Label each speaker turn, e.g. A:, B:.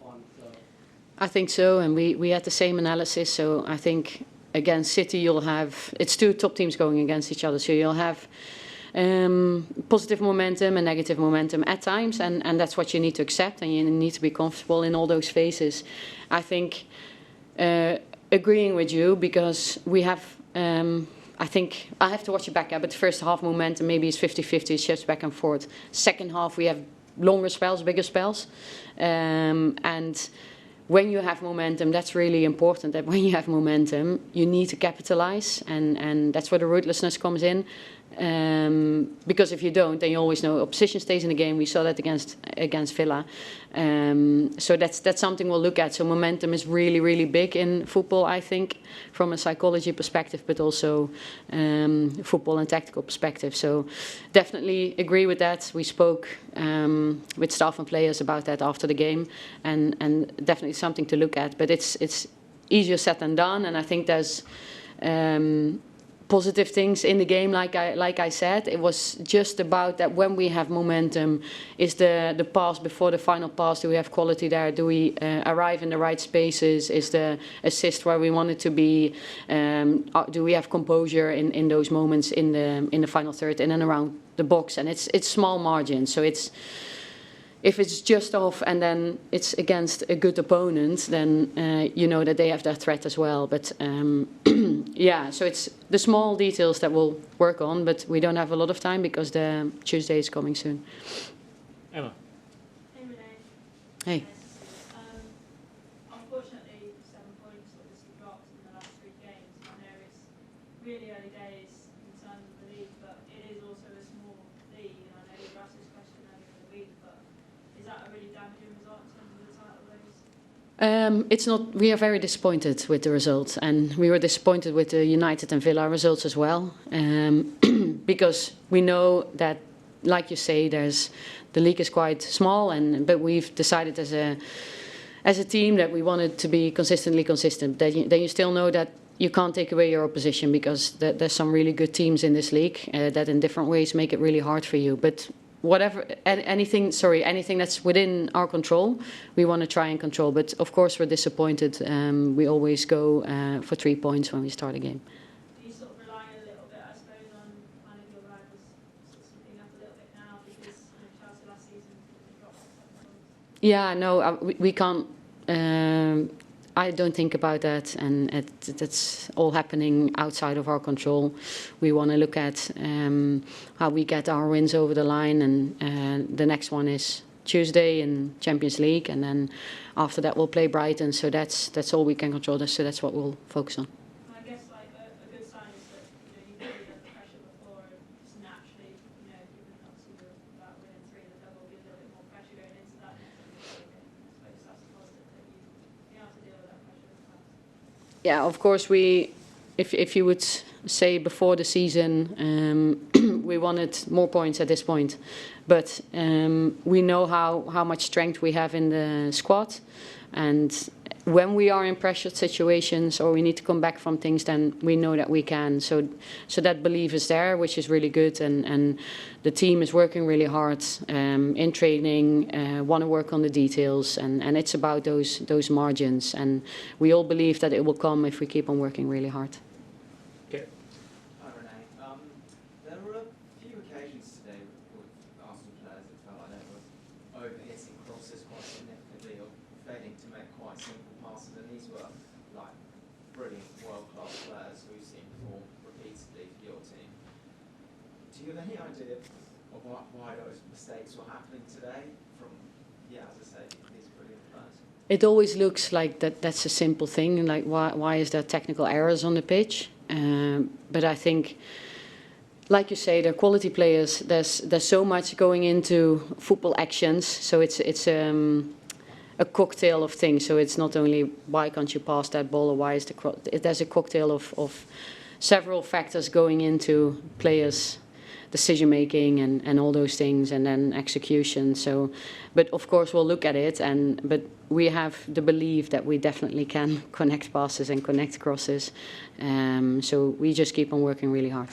A: on. So.
B: I think so, and we had the same analysis. So I think against City you'll have, it's two top teams going against each other, so you'll have positive momentum and negative momentum at times, and that's what you need to accept, and you need to be comfortable in all those phases. I think agreeing with you, because we have, I think I have to watch it back, but the first half momentum maybe is 50-50, it shifts back and forth. Second half we have longer spells, bigger spells, and when you have momentum, that's really important, that when you have momentum, you need to capitalize, and that's where the ruthlessness comes in. Because if you don't, then you always know opposition stays in the game. We saw that against Villa. So that's something we'll look at. So momentum is really, really big in football, I think, from a psychology perspective, but also football and tactical perspective. So definitely agree with that. We spoke with staff and players about that after the game, and definitely something to look at. But it's easier said than done, and I think there's positive things in the game, like I said. It was just about that when we have momentum, is the pass before the final pass, do we have quality there? Do we arrive in the right spaces? Is the assist where we want it to be? Do we have composure in those moments in the final third, in and around the box? And it's small margins, so it's, if it's just off and then it's against a good opponent, then you know that they have that threat as well. But yeah, so it's the small details that we'll work on, but we don't have a lot of time because the Tuesday is coming soon.
A: Emma.
C: Hey, Renee.
B: Hey.
C: Unfortunately, 7 points obviously dropped in the last 3 games. I know it's really early days in terms of the league, but it is also a small league. And I know you asked this question earlier in the week, but is that a really damaging result in terms of the title race?
B: It's not. We are very disappointed with the results, and we were disappointed with the United and Villa results as well, because we know that, like you say, the league is quite small, but we've decided as a team that we wanted to be consistently consistent. Then you still know that you can't take away your opposition, because there's some really good teams in this league that in different ways make it really hard for you. But whatever, anything that's within our control, we want to try and control. But of course we're disappointed. We always go for 3 points when we start a game.
C: Do you sort of rely a little bit, I suppose, on kind of your rivals sort of slipping up a little bit now, because Chelsea last season dropped 7 points?
B: Yeah, no, we can't. I don't think about that, and that's all happening outside of our control. We want to look at how we get our wins over the line, and the next one is Tuesday in Champions League, and then after that we'll play Brighton. So that's all we can control. So that's what we'll focus on.
C: I guess like a good sign is that you've been under pressure before, and just naturally, given obviously that winning 3 in the double, will be a little bit more pressure going into that next game. I suppose that's positive that you've been able to deal with that pressure in the past.
B: Yeah, of course if you would say before the season, we wanted more points at this point, but we know how much strength we have in the squad, and when we are in pressured situations or we need to come back from things, then we know that we can. So that belief is there, which is really good, and the team is working really hard in training, want to work on the details, and it's about those margins, and we all believe that it will come if we keep on working really hard.
A: Okay.
D: Hi Renee. There were a few occasions today with Arsenal players that felt like they were overhitting crosses quite significantly or failing to make quite simple passes, and these were like brilliant world-class players who we've seen perform repeatedly for your team. Do you have any idea of why those mistakes were happening today from, as I say, these brilliant players?
B: It always looks like that's a simple thing, like why is there technical errors on the pitch? But I think, like you say, they're quality players. There's so much going into football actions, so it's a cocktail of things. So it's not only why can't you pass that ball, or why is there's a cocktail of several factors going into players' decision making and all those things, and then execution. So, but of course we'll look at it, but we have the belief that we definitely can connect passes and connect crosses. So we just keep on working really hard.